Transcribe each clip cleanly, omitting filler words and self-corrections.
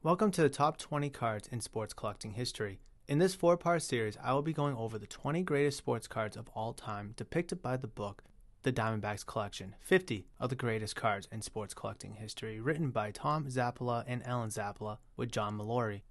Welcome to the top 20 cards in sports collecting history. In this 4-part series, I will be going over the 20 greatest sports cards of all time depicted by the book, The Diamondbacks Collection, 50 of the greatest cards in sports collecting history, written by Tom Zappala and Ellen Zappala with John Mallory.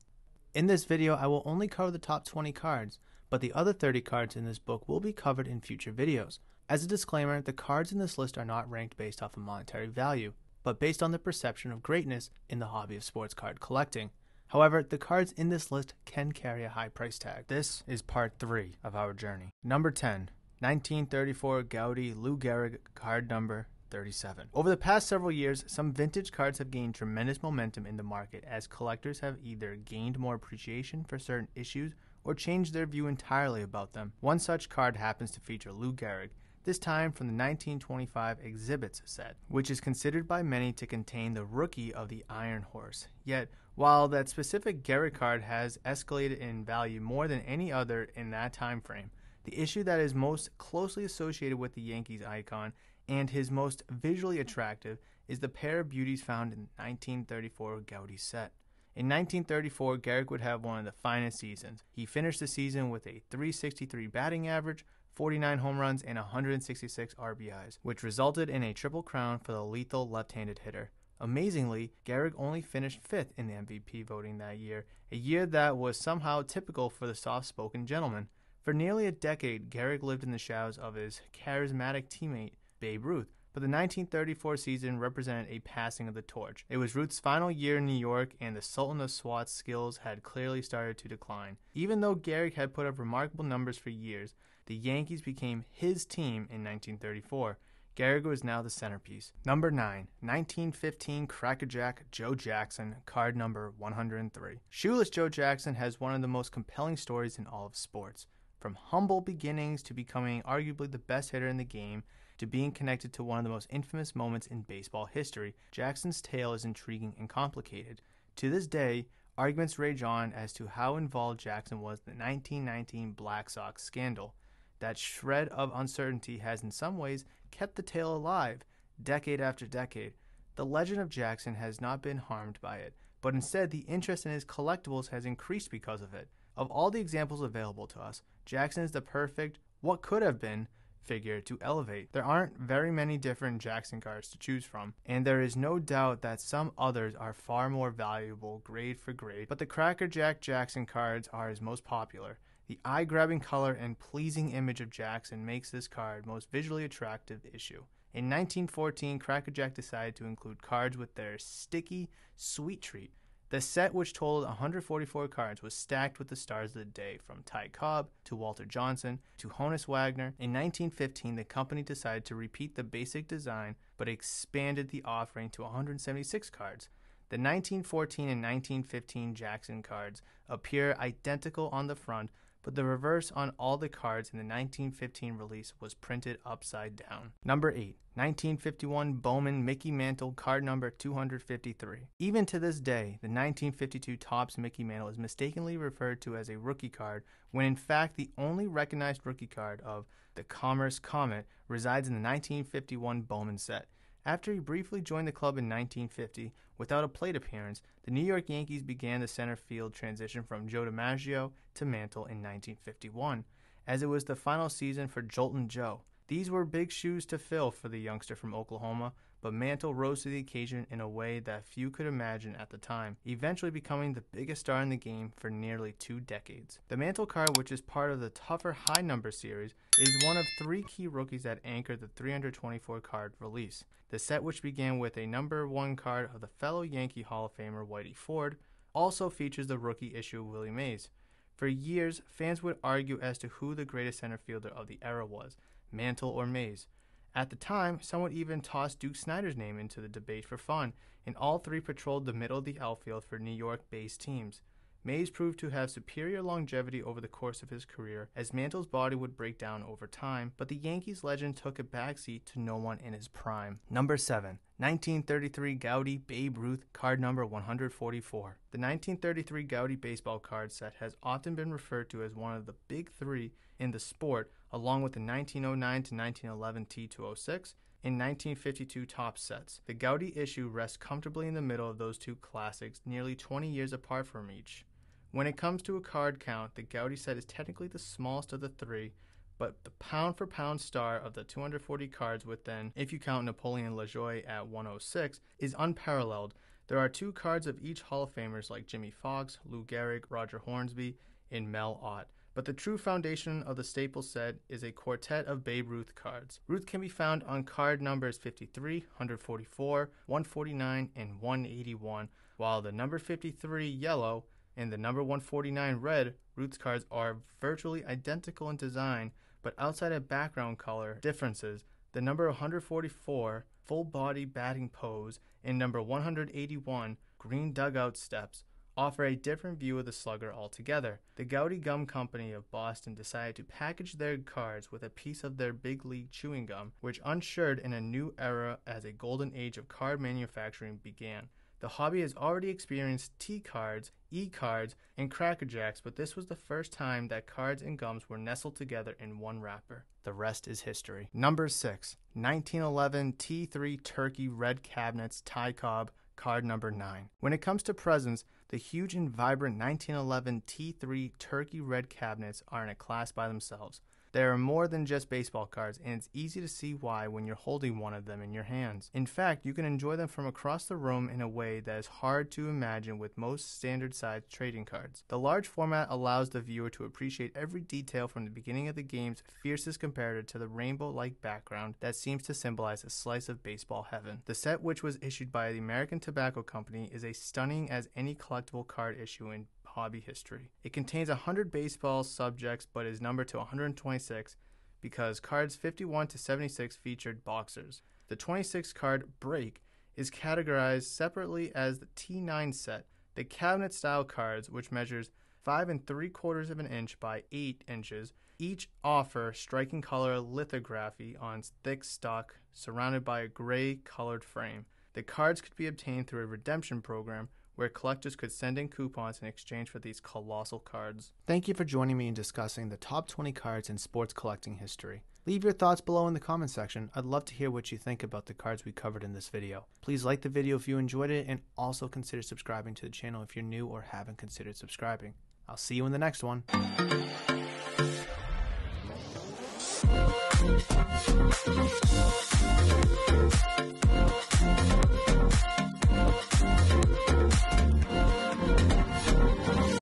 In this video, I will only cover the top 20 cards, but the other 30 cards in this book will be covered in future videos. As a disclaimer, the cards in this list are not ranked based off of monetary value, but based on the perception of greatness in the hobby of sports card collecting. However, the cards in this list can carry a high price tag. This is part 3 of our journey. Number 10, 1934 Goudey Lou Gehrig card number 37. Over the past several years, some vintage cards have gained tremendous momentum in the market as collectors have either gained more appreciation for certain issues or changed their view entirely about them. One such card happens to feature Lou Gehrig, this time from the 1925 Exhibits set, which is considered by many to contain the rookie of the Iron Horse. Yet, while that specific Gehrig card has escalated in value more than any other in that time frame, the issue that is most closely associated with the Yankees icon and his most visually attractive is the pair of beauties found in the 1934 Goudey set. In 1934, Gehrig would have one of the finest seasons. He finished the season with a .363 batting average, 49 home runs, and 166 RBIs, which resulted in a triple crown for the lethal left-handed hitter. Amazingly, Gehrig only finished 5th in the MVP voting that year, a year that was somehow typical for the soft-spoken gentleman. For nearly a decade, Gehrig lived in the shadows of his charismatic teammate, Babe Ruth, but the 1934 season represented a passing of the torch. It was Ruth's final year in New York, and the Sultan of Swat's skills had clearly started to decline. Even though Gehrig had put up remarkable numbers for years, the Yankees became his team in 1934. Gehrig was now the centerpiece. Number 9, 1915 Crackerjack Joe Jackson, card number 103. Shoeless Joe Jackson has one of the most compelling stories in all of sports. From humble beginnings to becoming arguably the best hitter in the game, to being connected to one of the most infamous moments in baseball history, Jackson's tale is intriguing and complicated. To this day, arguments rage on as to how involved Jackson was in the 1919 Black Sox scandal. That shred of uncertainty has in some ways kept the tale alive, decade after decade. The legend of Jackson has not been harmed by it, but instead the interest in his collectibles has increased because of it. Of all the examples available to us, Jackson is the perfect, what could have been, figure to elevate. There aren't very many different Jackson cards to choose from, and there is no doubt that some others are far more valuable grade for grade, but the Crackerjack Jackson cards are his most popular. The eye-grabbing color and pleasing image of Jackson makes this card most visually attractive issue. In 1914, Crackerjack decided to include cards with their sticky, sweet treat. The set, which totaled 144 cards, was stacked with the stars of the day, from Ty Cobb to Walter Johnson to Honus Wagner. In 1915, the company decided to repeat the basic design, but expanded the offering to 176 cards. The 1914 and 1915 Jackson cards appear identical on the front, but the reverse on all the cards in the 1915 release was printed upside down. Number 8, 1951 Bowman Mickey Mantle card number 253. Even to this day, the 1952 Topps Mickey Mantle is mistakenly referred to as a rookie card, when in fact the only recognized rookie card of the Commerce Comet resides in the 1951 Bowman set. After he briefly joined the club in 1950, without a plate appearance, the New York Yankees began the center field transition from Joe DiMaggio to Mantle in 1951, as it was the final season for Joltin' Joe. These were big shoes to fill for the youngster from Oklahoma, but Mantle rose to the occasion in a way that few could imagine at the time, eventually becoming the biggest star in the game for nearly 2 decades. The Mantle card, which is part of the tougher high number series, is one of 3 key rookies that anchored the 324 card release. The set, which began with a number 1 card of the fellow Yankee Hall of Famer Whitey Ford, also features the rookie issue of Willie Mays. For years, fans would argue as to who the greatest center fielder of the era was, Mantle or Mays. At the time, some would even toss Duke Snider's name into the debate for fun, and all 3 patrolled the middle of the outfield for New York-based teams. Mays proved to have superior longevity over the course of his career, as Mantle's body would break down over time, but the Yankees legend took a backseat to no one in his prime. Number 7, 1933 Goudey Babe Ruth card number 144. The 1933 Goudey baseball card set has often been referred to as one of the big 3 in the sport, along with the 1909 to 1911 T206 in 1952 Topps sets. The Gaudy issue rests comfortably in the middle of those two classics, nearly 20 years apart from each. When it comes to a card count, the Gaudy set is technically the smallest of the three, but the pound-for-pound star of the 240 cards within, if you count Napoleon LaJoie at 106, is unparalleled. There are 2 cards of each Hall of Famers like Jimmy Fox, Lou Gehrig, Roger Hornsby, and Mel Ott. But the true foundation of the Staples set is a quartet of Babe Ruth cards. Ruth can be found on card numbers 53, 144, 149, and 181, while the number 53 yellow and the number 149 red Ruth's cards are virtually identical in design, but outside of background color differences, the number 144 full body batting pose and number 181 green dugout steps offer a different view of the slugger altogether. The Gaudy Gum Company of Boston decided to package their cards with a piece of their big league chewing gum, which ushered in a new era as a golden age of card manufacturing began. The hobby has already experienced T-cards, E-cards, and Cracker Jacks, but this was the first time that cards and gums were nestled together in one wrapper. The rest is history. Number 6, 1911 T3 Turkey Red Cabinets Tie Cobb, card number 9. When it comes to presents, the huge and vibrant 1911 T3 Turkey Red Cabinets are in a class by themselves. They are more than just baseball cards, and it's easy to see why when you're holding one of them in your hands. In fact, you can enjoy them from across the room in a way that is hard to imagine with most standard-sized trading cards. The large format allows the viewer to appreciate every detail from the beginning of the game's fiercest competitor to the rainbow-like background that seems to symbolize a slice of baseball heaven. The set, which was issued by the American Tobacco Company, is as stunning as any collectible card issue in hobby history. It contains 100 baseball subjects but is numbered to 126 because cards 51 to 76 featured boxers. The 26 card break is categorized separately as the T9 set. The cabinet style cards, which measures 5 3/4 of an inch by 8 inches, each offer striking color lithography on thick stock surrounded by a gray colored frame. The cards could be obtained through a redemption program where collectors could send in coupons in exchange for these colossal cards. Thank you for joining me in discussing the top 20 cards in sports collecting history. Leave your thoughts below in the comment section. I'd love to hear what you think about the cards we covered in this video. Please like the video if you enjoyed it, and also consider subscribing to the channel if you're new or haven't considered subscribing. I'll see you in the next one.